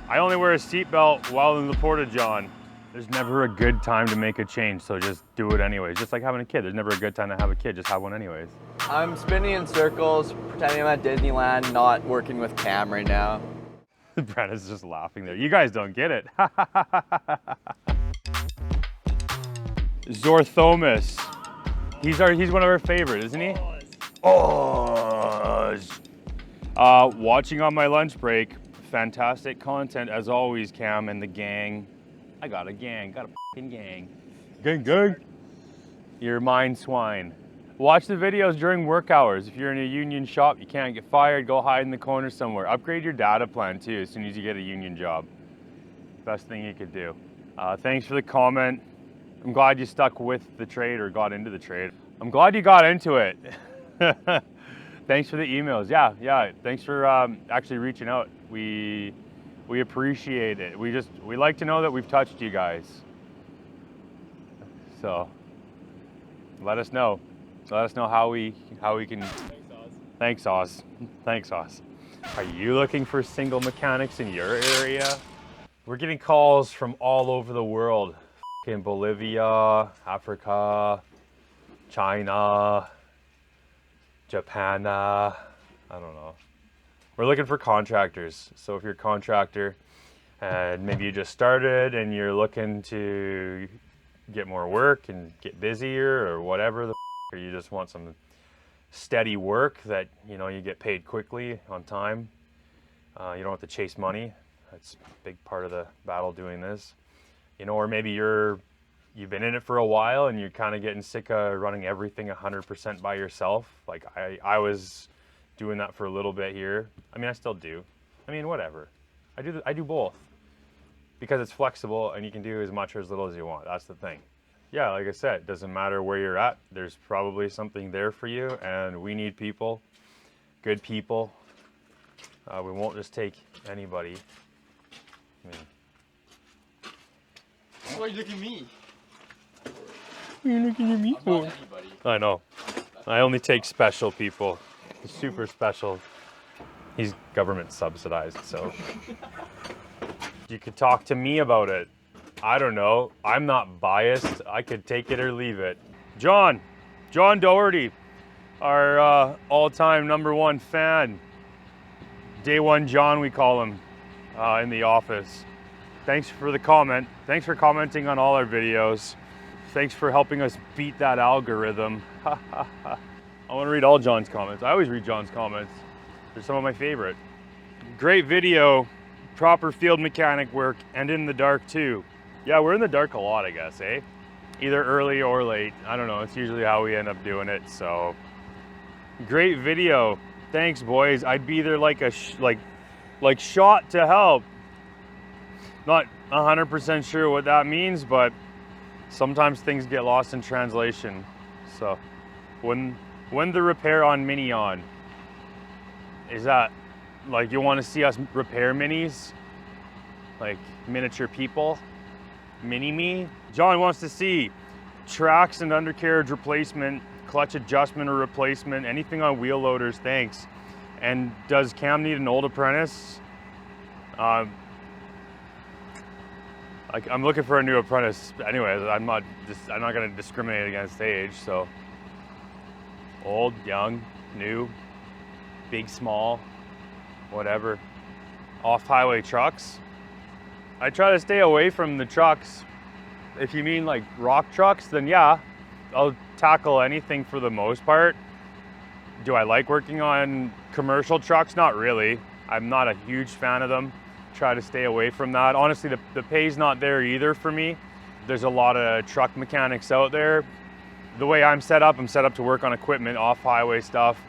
I only wear a seatbelt while in the porta-john. There's never a good time to make a change, so just do it anyways. Just like having a kid, there's never a good time to have a kid, just have one anyways. I'm spinning in circles, pretending I'm at Disneyland, not working with Cam right now. Brandon's just laughing there. You guys don't get it. Zorthomus. He's one of our favorites, isn't he? Oh. Watching on my lunch break. Fantastic content as always, Cam and the gang. I got a gang, got a fucking gang. Gang. You're mine swine. Watch the videos during work hours. If you're in a union shop, you can't get fired, go hide in the corner somewhere. Upgrade your data plan too as soon as you get a union job. Best thing you could do. Thanks for the comment. I'm glad you stuck with the trade or got into the trade. I'm glad you got into it. Thanks for the emails. Yeah. Thanks for actually reaching out. We appreciate it. We like to know that we've touched you guys. So let us know. Let us know how we can. Thanks, Oz. Thanks, Oz. Are you looking for single mechanics in your area? We're getting calls from all over the world. In Bolivia, Africa, China, Japan, I don't know. We're looking for contractors. So if you're a contractor and maybe you just started and you're looking to get more work and get busier or whatever, or you just want some steady work that, you know, you get paid quickly on time. You don't have to chase money. That's a big part of the battle doing this. You know, or maybe you've been in it for a while and you're kind of getting sick of running everything 100% by yourself. Like I was doing that for a little bit here. I mean, I still do. I mean, whatever. I do both because it's flexible and you can do as much or as little as you want. That's the thing. Yeah, like I said, it doesn't matter where you're at. There's probably something there for you, and we need people, good people. We won't just take anybody. I mean, why are you looking at me? What are you looking at me for? I know. I only take special people. Super special. He's government subsidized, so. You could talk to me about it. I don't know. I'm not biased. I could take it or leave it. John Doherty, our all-time #1 fan. Day one John, we call him in the office. Thanks for the comment. Thanks for commenting on all our videos. Thanks for helping us beat that algorithm. I want to read all John's comments. I always read John's comments. They're some of my favorite. Great video, proper field mechanic work, and in the dark too. Yeah, we're in the dark a lot, I guess, eh? Either early or late. I don't know. It's usually how we end up doing it. So, great video. Thanks, boys. I'd be there like like shot to help. Not 100% sure what that means, but sometimes things get lost in translation. So, when the repair on mini on, is that like you want to see us repair minis, like miniature people? Mini-me? John wants to see tracks and undercarriage replacement, clutch adjustment or replacement, anything on wheel loaders, thanks. And does Cam need an old apprentice? I'm looking for a new apprentice. Anyways, I'm not gonna discriminate against age, so. Old, young, new, big, small, whatever. Off-highway trucks. I try to stay away from the trucks. If you mean like rock trucks, then yeah, I'll tackle anything for the most part. Do I like working on commercial trucks? Not really. I'm not a huge fan of them. Try to stay away from that. Honestly, the pay's not there either for me. There's a lot of truck mechanics out there. The way I'm set up to work on equipment, off-highway stuff.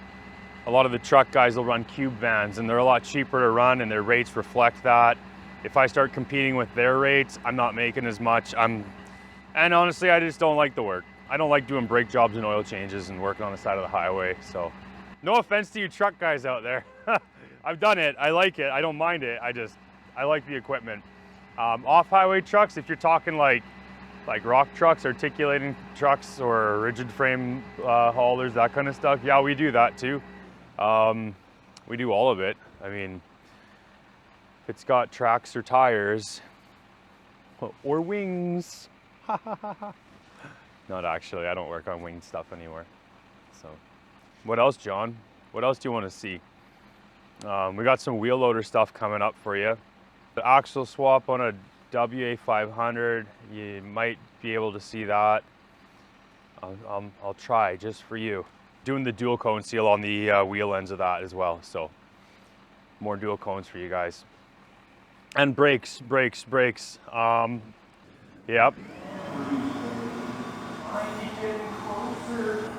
A lot of the truck guys will run cube vans and they're a lot cheaper to run and their rates reflect that. If I start competing with their rates, I'm not making as much. And honestly, I just don't like the work. I don't like doing brake jobs and oil changes and working on the side of the highway. So no offense to you truck guys out there. I've done it, I like it, I don't mind it. I like the equipment. Off-highway trucks, if you're talking like rock trucks, articulating trucks, or rigid frame haulers, that kind of stuff, yeah, we do that too. We do all of it. I mean, if it's got tracks or tires or wings. Not actually, I don't work on wing stuff anymore. So, what else, John? What else do you want to see? We got some wheel loader stuff coming up for you. The axle swap on a WA500, you might be able to see that. I'll try just for you. Doing the dual cone seal on the wheel ends of that as well. So more dual cones for you guys. And brakes. Yep.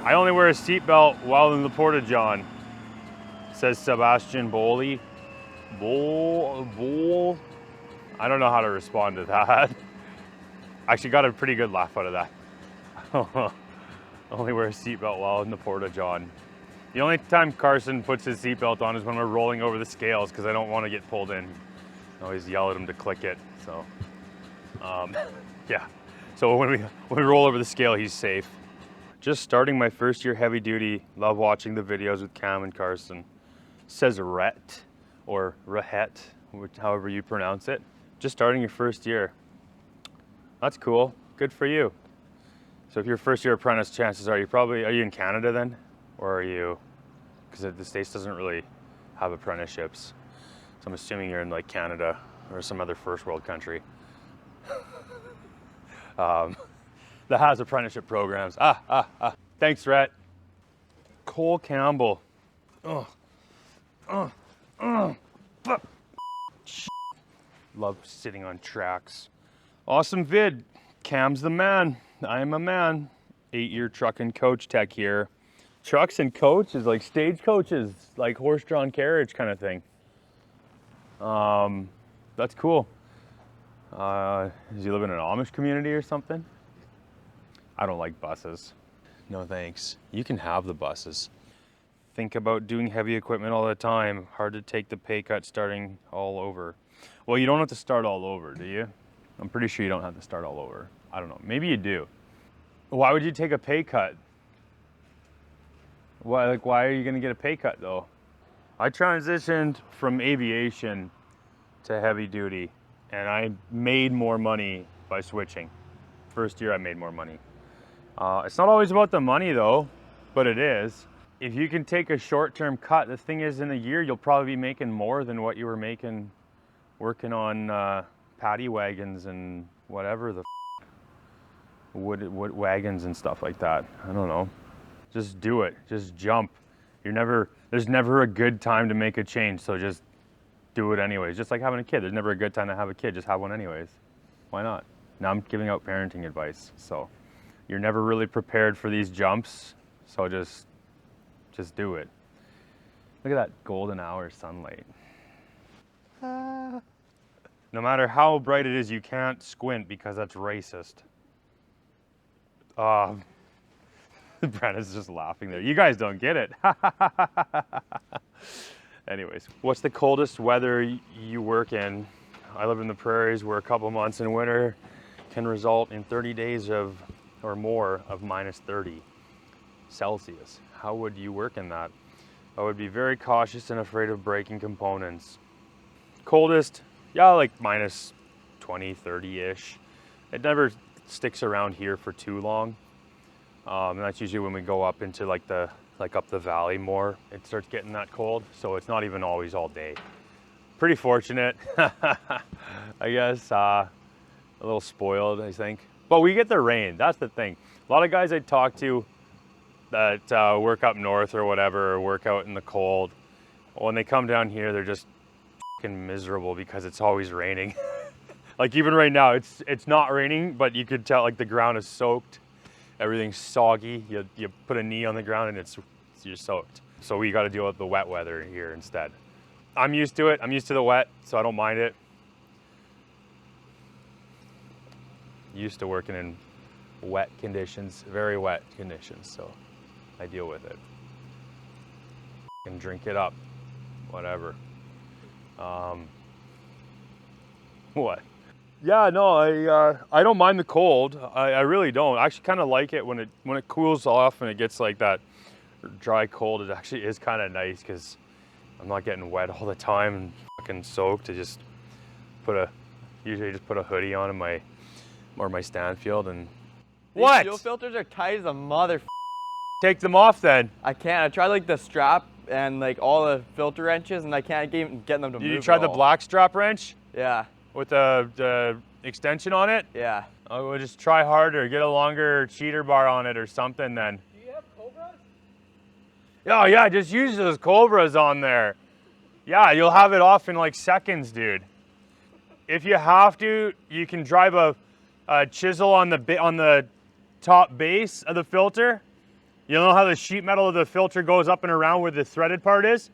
I only wear a seatbelt while in the porta-john, says Sebastian Boley. Bol. I don't know how to respond to that. Actually got a pretty good laugh out of that. Only wear a seatbelt while in the porta-john. The only time Carson puts his seatbelt on is when we're rolling over the scales because I don't want to get pulled in. I always yell at him to click it. So, yeah. So when we roll over the scale, he's safe. Just starting my first year heavy duty. Love watching the videos with Cam and Carson. Says Rhett or Rahet, however you pronounce it. Just starting your first year. That's cool. Good for you. So if you're first year apprentice, chances are are you in Canada then? Or are you, because the States doesn't really have apprenticeships. So I'm assuming you're in like Canada or some other first world country. That has apprenticeship programs. Thanks, Rhett. Cole Campbell. Love sitting on tracks. Awesome vid. Cam's the man. I am a man. 8-year truck and coach tech here. Trucks and coaches, like stage coaches, like horse-drawn carriage kind of thing. That's cool. Does he live in an Amish community or something? I don't like buses. No thanks. You can have the buses. Think about doing heavy equipment all the time. Hard to take the pay cut starting all over. Well, you don't have to start all over, do you? I'm pretty sure you don't have to start all over. I don't know. Maybe you do. Why would you take a pay cut? Why are you going to get a pay cut though? I transitioned from aviation to heavy duty and I made more money by switching. First year I made more money. It's not always about the money though, but it is. If you can take a short-term cut, the thing is in a year you'll probably be making more than what you were making working on paddy wagons and whatever the wood wagons and stuff like that. I don't know. Just do it. Just jump. There's never a good time to make a change, so just do it anyways. Just like having a kid. There's never a good time to have a kid. Just have one anyways. Why not? Now I'm giving out parenting advice. So you're never really prepared for these jumps, so just do it. Look at that golden hour sunlight. No matter how bright it is, you can't squint because that's racist. Brandon's just laughing there. You guys don't get it. Anyways, what's the coldest weather you work in? I live in the prairies where a couple months in winter can result in 30 days or more of minus 30 Celsius. How would you work in that? I would be very cautious and afraid of breaking components. Coldest, yeah, like minus 20, 30-ish. It never sticks around here for too long. And that's usually when we go up into up the valley more, it starts getting that cold. So it's not even always all day. Pretty fortunate, I guess. A little spoiled, I think. But we get the rain, that's the thing. A lot of guys I talk to that work up north or whatever, or work out in the cold, when they come down here, they're just fucking miserable because it's always raining. Like even right now, it's not raining, but you could tell like the ground is soaked. Everything's soggy. You put a knee on the ground and you're soaked. So we got to deal with the wet weather here instead. I'm used to it. I'm used to the wet, so I don't mind it. Used to working in wet conditions, very wet conditions, so I deal with it. And drink it up, whatever. What? Yeah, no, I don't mind the cold. I really don't. I actually kind of like it when it cools off and it gets like that dry cold. It actually is kind of nice because I'm not getting wet all the time and fucking soaked. It just usually just put a hoodie on in my Stanfield and. These What? fuel filters are tight as a mother. Take them off then. I can't. I tried like the strap and like all the filter wrenches, and I can't get them to move. You tried the black strap wrench? Yeah. With the extension on it? Yeah. Oh, we'll just try harder. Get a longer cheater bar on it or something then. Do you have Cobras? Oh yeah, just use those Cobras on there. Yeah, you'll have it off in like seconds, dude. If you have to, you can drive a chisel on the top base of the filter. You know how the sheet metal of the filter goes up and around where the threaded part is?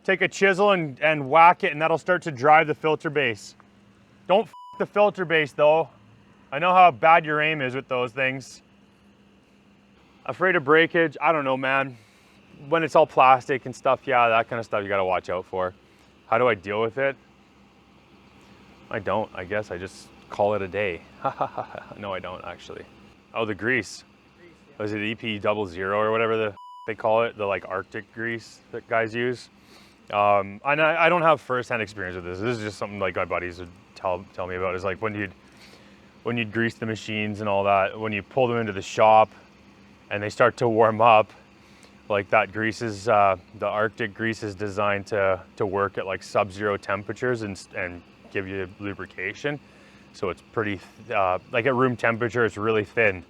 Take a chisel and whack it, and that'll start to drive the filter base. Don't f the filter base though. I know how bad your aim is with those things. Afraid of breakage? I don't know, man. When it's all plastic and stuff, yeah, that kind of stuff you gotta watch out for. How do I deal with it? I don't, I guess I just call it a day. No, I don't actually. Oh, the grease. Was it EP00 or whatever they call it? The like Arctic grease that guys use. And I don't have first-hand experience with this. This is just something like my buddies would tell me about. It's like when you'd grease the machines and all that, when you pull them into the shop and they start to warm up, like that grease is, the Arctic grease is designed to work at like sub-zero temperatures and give you lubrication. So it's pretty, like at room temperature, it's really thin,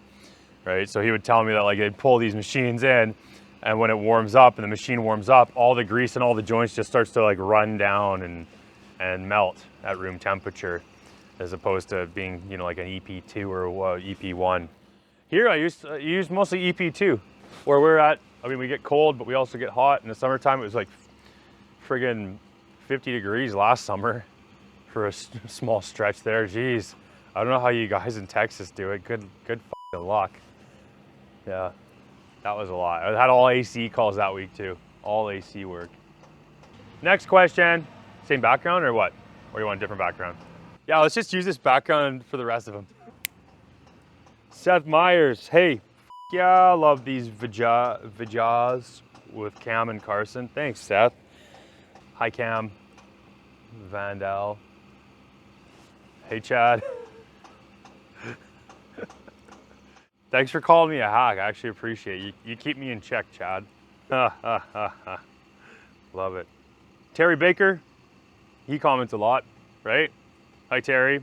right? So he would tell me that like they'd pull these machines in, and when it warms up and the machine warms up, all the grease and all the joints just starts to like run down and melt at room temperature, as opposed to being, you know, like an EP2 or EP1. Here I use mostly EP2. Where we're at, I mean, we get cold, but we also get hot. In the summertime, it was like friggin' 50 degrees last summer for a small stretch there. Jeez, I don't know how you guys in Texas do it. Good f***ing luck. Yeah, that was a lot. I had all AC calls that week too. All AC work. Next question. Same background or what? Or you want a different background? Yeah, let's just use this background for the rest of them. Seth Myers, hey. Yeah, I love these Vijas with Cam and Carson. Thanks, Seth. Hi, Cam. Vandal. Hey, Chad. Thanks for calling me a hack. I actually appreciate it. You keep me in check, Chad. Love it. Terry Baker, he comments a lot, right? Hi, Terry.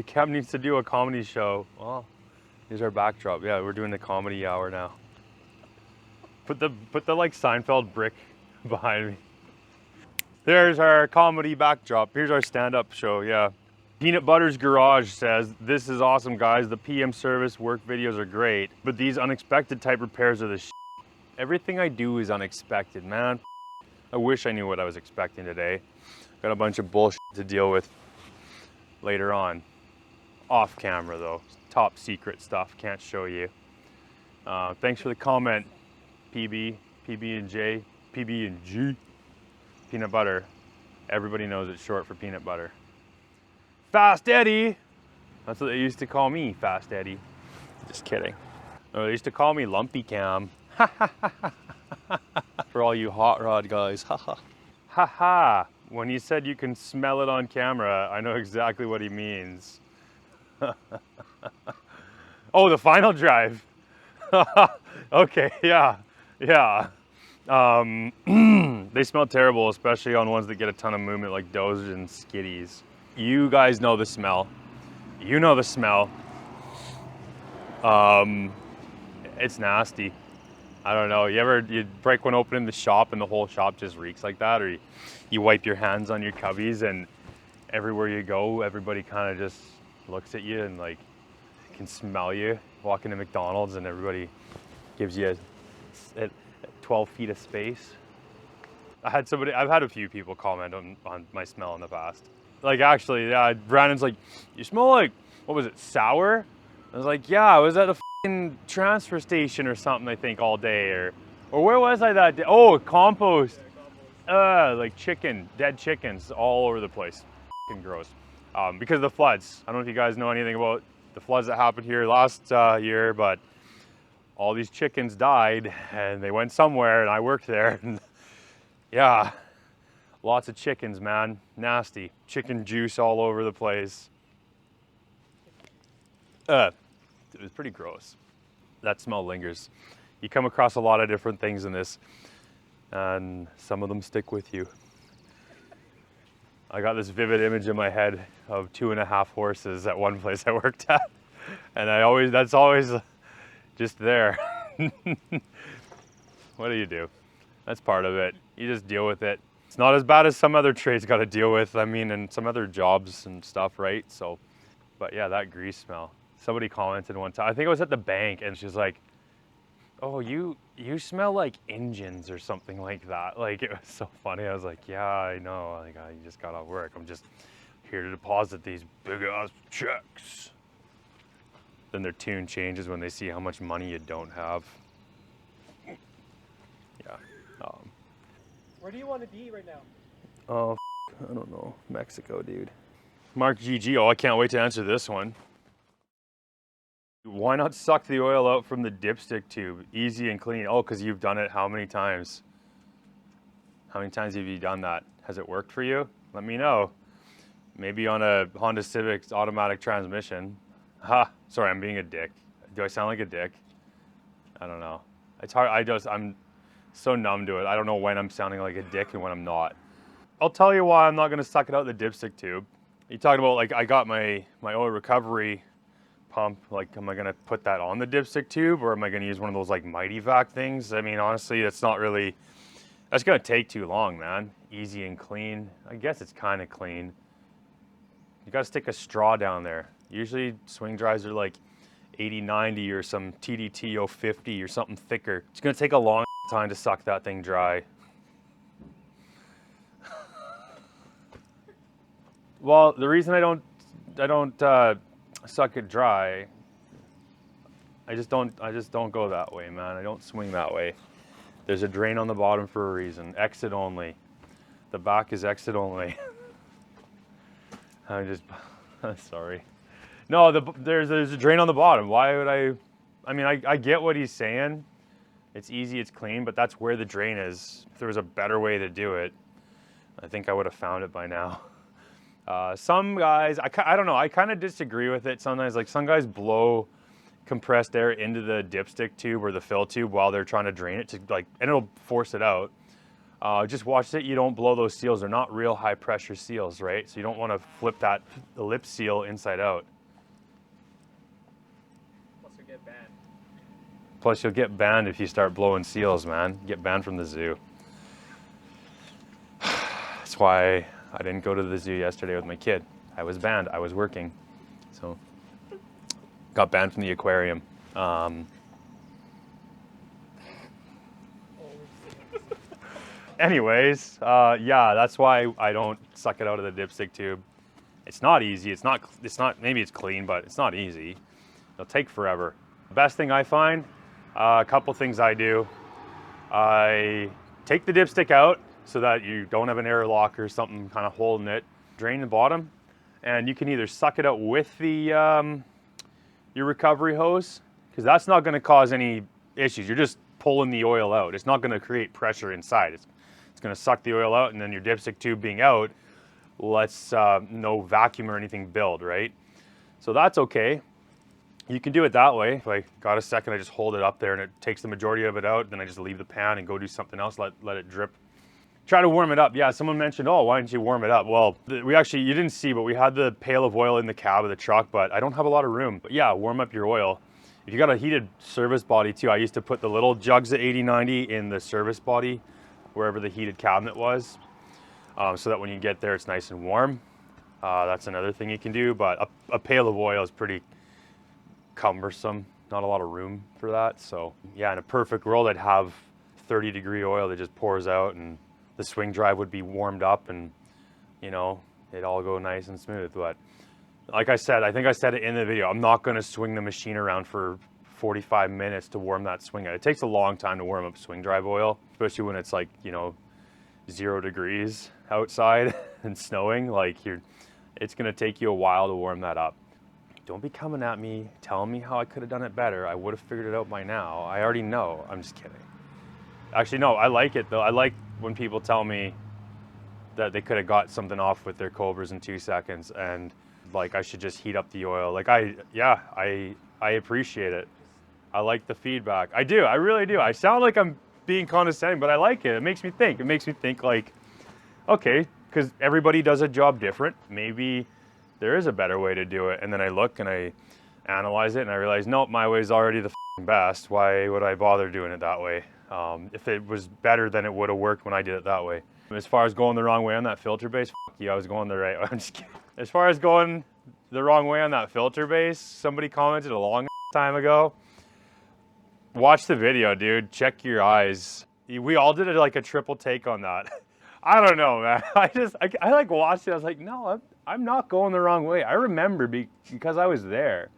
Cam needs to do a comedy show. Well, here's our backdrop. Yeah, we're doing the comedy hour now. Put the like Seinfeld brick behind me. There's our comedy backdrop. Here's our stand-up show, yeah. Peanut Butter's Garage says, this is awesome, guys. The PM service work videos are great, but these unexpected type repairs are the shit. Everything I do is unexpected, man. I wish I knew what I was expecting today. Got a bunch of bullshit to deal with later on. Off camera though. Top secret stuff, can't show you. Thanks for the comment, PB and J, PB and G. Peanut butter. Everybody knows it's short for peanut butter. Fast Eddie. That's what they used to call me, Fast Eddie. Just kidding. Oh, they used to call me Lumpy Cam. For all you hot rod guys. Haha. When he said you can smell it on camera, I know exactly what he means. Oh, the final drive. Okay, yeah. They smell terrible, especially on ones that get a ton of movement like dozers and skiddies. You guys know the smell. You know the smell. It's nasty. I don't know. You break one open in the shop and the whole shop just reeks like that, or you wipe your hands on your cubbies and everywhere you go, everybody kind of just looks at you and like can smell you. Walk into McDonald's and everybody gives you 12 feet of space. I've had a few people comment on my smell in the past. Like actually, yeah, Brandon's like, you smell like, what was it, sour? I was like, yeah, I was at a fucking transfer station or something, I think, all day. Or where was I that day? Oh, compost. Like dead chickens all over the place. Fucking gross. Because of the floods. I don't know if you guys know anything about the floods that happened here last year, but all these chickens died and they went somewhere and I worked there. And yeah, Lots of chickens, man. Nasty. Chicken juice all over the place. It was pretty gross. That smell lingers. You come across a lot of different things in this, and some of them stick with you. I got this vivid image in my head of 2.5 horses at one place I worked at. And that's always just there. What do you do? That's part of it. You just deal with it. It's not as bad as some other trades got to deal with. I mean, and some other jobs and stuff, right? So, but yeah, that grease smell. Somebody commented one time, I think it was at the bank, and she's like, oh, you smell like engines or something like that. Like, it was so funny. I was like, yeah, I know. Like, I just got off work. I'm just here to deposit these big ass checks. Then their tune changes when they see how much money you don't have. Yeah. Where do you want to be right now? Oh, I don't know. Mexico, dude. Mark GG. Oh, I can't wait to answer this one. Why not suck the oil out from the dipstick tube? Easy and clean. Oh, because you've done it how many times? How many times have you done that? Has it worked for you? Let me know. Maybe on a Honda Civic's automatic transmission. Ha! Sorry, I'm being a dick. Do I sound like a dick? I don't know. It's hard. I'm so numb to it. I don't know when I'm sounding like a dick and when I'm not. I'll tell you why I'm not going to suck it out the dipstick tube. You talking about, like, I got my oil recovery pump. Like, am I going to put that on the dipstick tube, or am I going to use one of those like Mighty Vac things? I mean, honestly, that's not really, that's going to take too long, man. Easy and clean. I guess it's kind of clean. You got to stick a straw down there. Usually swing drives are like 80, 90 or some TDT 050 or something thicker. It's going to take a long time to suck that thing dry. Well, the reason I don't suck it dry, I just don't go that way, man. I don't swing that way. There's a drain on the bottom for a reason. Exit only. The back is exit only. I'm sorry. No, there's a drain on the bottom. Why would I mean, I get what he's saying. It's easy, it's clean, but that's where the drain is. If there was a better way to do it, I think I would have found it by now. Some guys, I don't know, I kind of disagree with it sometimes. Like, some guys blow compressed air into the dipstick tube or the fill tube while they're trying to drain it to, like, and it'll force it out. Just watch that you don't blow those seals. They're not real high pressure seals, right? So you don't want to flip the lip seal inside out. Plus you'll get banned. Plus you'll get banned if you start blowing seals, man. Get banned from the zoo. That's why I didn't go to the zoo yesterday with my kid. I was banned. I was working. So got banned from the aquarium. Anyways, yeah, that's why I don't suck it out of the dipstick tube. It's not easy. It's not, maybe it's clean, but it's not easy. It'll take forever. The best thing I find, a couple things I do. I take the dipstick out so that you don't have an air lock or something kind of holding it. Drain the bottom, and you can either suck it out with the your recovery hose, because that's not going to cause any issues. You're just pulling the oil out. It's not going to create pressure inside. It's going to suck the oil out, and then your dipstick tube being out lets no vacuum or anything build, right? So that's okay. You can do it that way. If I got a second, I just hold it up there and it takes the majority of it out. Then I just leave the pan and go do something else, let it drip. Try to warm it up. Yeah, someone mentioned, oh, why didn't you warm it up? Well, we actually, you didn't see, but we had the pail of oil in the cab of the truck, but I don't have a lot of room. But yeah, warm up your oil. If you got a heated service body too, I used to put the little jugs of 80-90 in the service body, wherever the heated cabinet was, so that when you get there, it's nice and warm. That's another thing you can do, but a pail of oil is pretty cumbersome. Not a lot of room for that. So yeah, in a perfect world, I'd have 30-degree oil that just pours out, and the swing drive would be warmed up, and you know, it'd all go nice and smooth. But like I said, I think I said it in the video, I'm not going to swing the machine around for 45 minutes to warm that swing out. It takes a long time to warm up swing drive oil, especially when it's like, you know, 0 degrees outside and snowing. Like, it's going to take you a while to warm that up. Don't be coming at me telling me how I could have done it better. I would have figured it out by now. I already know. I'm just kidding. Actually, no, I like it though. I like when people tell me that they could have got something off with their Cobras in 2 seconds, and like I should just heat up the oil. Like I appreciate it. I like the feedback. I do, I really do. I sound like I'm being condescending, but I like it. It makes me think. It makes me think like, okay, because everybody does a job different. Maybe there is a better way to do it. And then I look and I analyze it and I realize, nope, my way is already the best. Why would I bother doing it that way? If it was better, then it would have worked when I did it that way. As far as going the wrong way on that filter base, I was going the right way. I'm just kidding. As far as going the wrong way on that filter base, somebody commented a long time ago. Watch the video, dude. Check your eyes. We all did it like a triple take on that. I don't know, man. I like watched it. I was like, no, I'm not going the wrong way. I remember because I was there.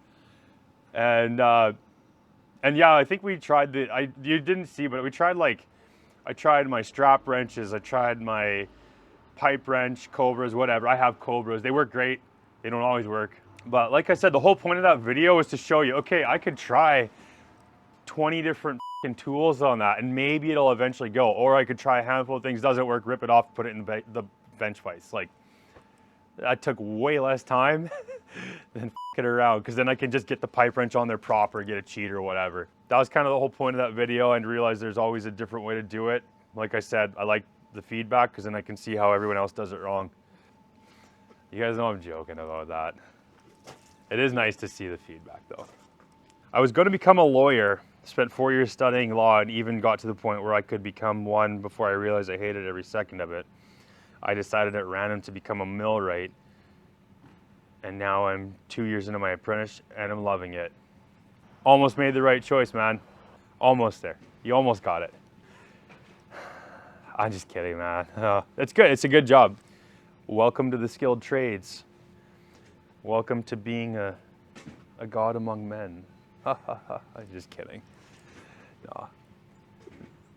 And yeah, I think we tried you didn't see, but we tried I tried my strap wrenches. I tried my pipe wrench, Cobras, whatever. I have Cobras. They work great. They don't always work. But like I said, the whole point of that video was to show you, okay, I could try 20 different tools on that and maybe it'll eventually go. Or I could try a handful of things, doesn't work, rip it off, put it in the bench vise. Like, that took way less time than it around, because then I can just get the pipe wrench on there proper, get a cheat or whatever. That was kind of the whole point of that video, and realize there's always a different way to do it. Like I said, I like the feedback because then I can see how everyone else does it wrong. You guys know I'm joking about that. It is nice to see the feedback though. I was going to become a lawyer, spent 4 years studying law, and even got to the point where I could become one before I realized I hated every second of it. I decided at random to become a millwright, and now I'm 2 years into my apprentice and I'm loving it. Almost made the right choice, man. Almost there. You almost got it. I'm just kidding, man. It's good. It's a good job. Welcome to the skilled trades. Welcome to being a god among men. I'm just kidding. No.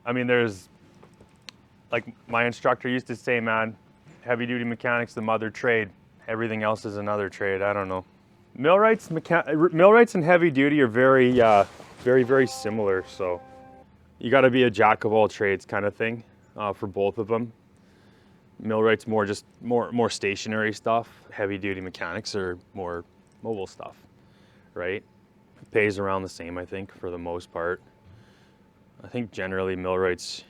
I mean, there's, like my instructor used to say, man, heavy duty mechanic's the mother trade. Everything else is another trade. I don't know. Millwrights and heavy duty are very similar. So you got to be a jack of all trades kind of thing for both of them. Millwrights more stationary stuff. Heavy duty mechanics are more mobile stuff, right? It pays around the same, I think, for the most part. I think generally millwrights,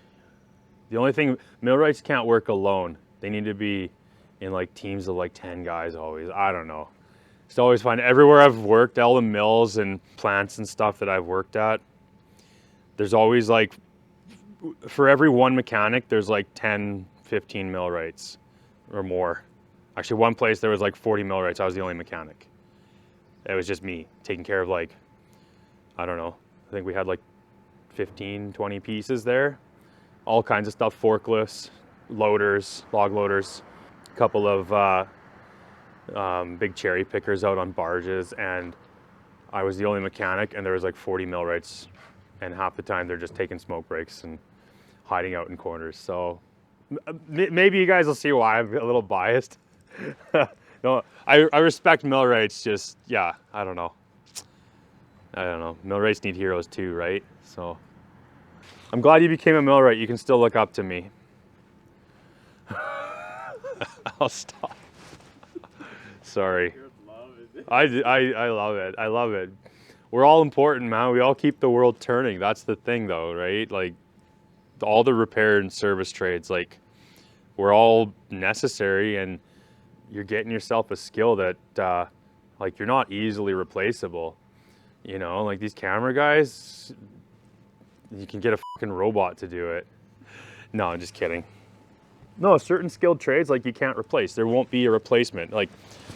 the only thing, millwrights can't work alone. They need to be in like teams of like 10 guys always. I don't know. It's always fun. Everywhere I've worked, all the mills and plants and stuff that I've worked at, there's always like, for every one mechanic, there's like 10, 15 millwrights or more. Actually, one place there was like 40 millwrights. I was the only mechanic. It was just me taking care of like, I don't know, I think we had like 15, 20 pieces there. All kinds of stuff, forklifts, loaders, log loaders, a couple of big cherry pickers out on barges, and I was the only mechanic, and there was like 40 millwrights, and half the time they're just taking smoke breaks and hiding out in corners. So maybe you guys will see why I'm a little biased. No, I respect millwrights, just, yeah, I don't know. Millwrights need heroes too, right? So I'm glad you became a millwright. You can still look up to me. I'll stop. Sorry. I love it. I love it. We're all important, man. We all keep the world turning. That's the thing though, right? Like all the repair and service trades, like we're all necessary, and you're getting yourself a skill that like you're not easily replaceable. You know, like these camera guys, you can get a fucking robot to do it. No, I'm just kidding. No, certain skilled trades, like you can't replace. There won't be a replacement. Like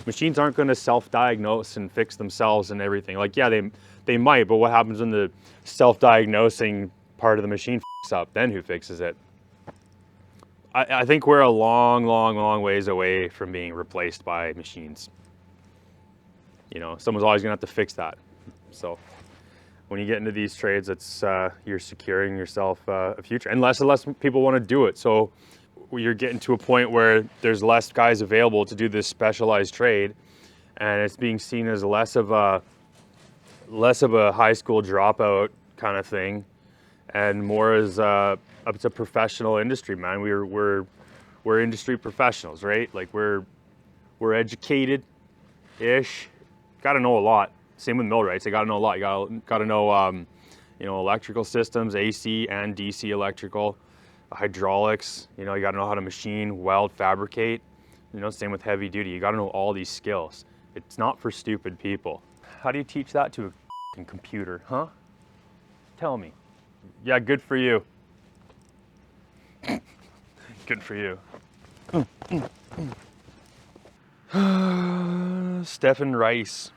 machines aren't going to self-diagnose and fix themselves and everything. Like, yeah, they might, but what happens when the self-diagnosing part of the machine fucks up? Then who fixes it? I think we're a long ways away from being replaced by machines. You know, someone's always gonna have to fix that. So when you get into these trades, it's you're securing yourself a future, and less people want to do it. So you're getting to a point where there's less guys available to do this specialized trade, and it's being seen as less of a high school dropout kind of thing, and more as it's a professional industry, man. We're we're industry professionals, right? Like we're educated-ish. Got to know a lot. Same with millwrights. They got to know a lot. You got to know, you know, electrical systems, AC and DC electrical, hydraulics. You know, you got to know how to machine, weld, fabricate. You know, same with heavy duty. You got to know all these skills. It's not for stupid people. How do you teach that to a computer, huh? Tell me. Yeah, good for you. Good for you. Stephen Rice.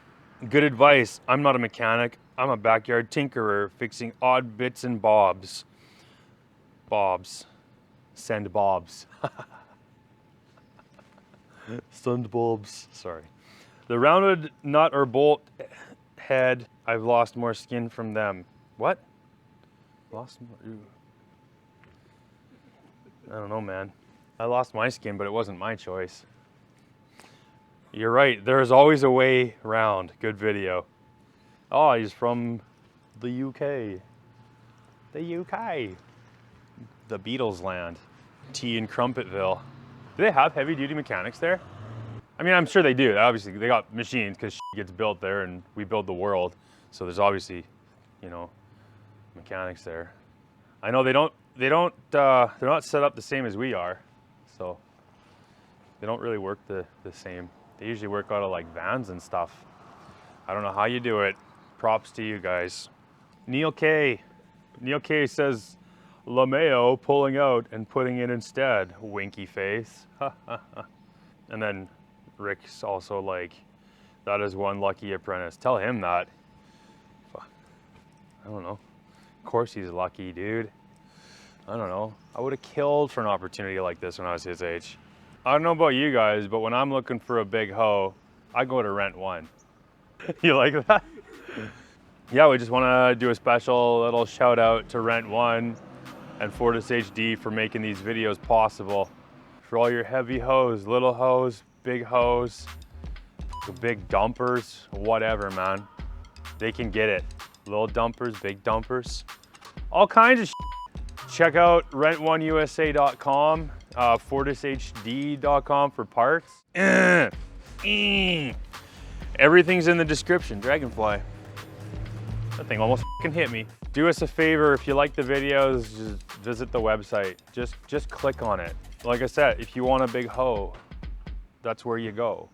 Good advice. I'm not a mechanic. I'm a backyard tinkerer fixing odd bits and bobs. Bobs. Send bobs. Send bobs. Sorry. The rounded nut or bolt head, I've lost more skin from them. What? Lost more? Ew. I don't know, man. I lost my skin, but it wasn't my choice. You're right. There is always a way round. Good video. Oh, he's from the UK. The UK. The Beatles land. Tea in Crumpetville. Do they have heavy duty mechanics there? I mean, I'm sure they do. Obviously, they got machines because gets built there and we build the world. So there's obviously, you know, mechanics there. I know they're not set up the same as we are. So they don't really work the same. They usually work out of like vans and stuff. I don't know how you do it. Props to you guys. Neil K. Neil K says, LaMayo pulling out and putting it instead. Winky face. And then Rick's also like, that is one lucky apprentice. Tell him that. I don't know. Of course he's lucky, dude. I don't know. I would have killed for an opportunity like this when I was his age. I don't know about you guys, but when I'm looking for a big hoe, I go to Rent One. You like that? Yeah, we just want to do a special little shout out to Rent One and Fortis HD for making these videos possible. For all your heavy hoes, little hoes, big hoes, big dumpers, whatever, man. They can get it. Little dumpers, big dumpers, all kinds of shit. Check out rent1usa.com, fortishd.com for parts. Everything's in the description. Dragonfly. That thing almost fucking hit me. Do us a favor, if you like the videos, just visit the website. Just click on it. Like I said, if you want a big hoe, that's where you go.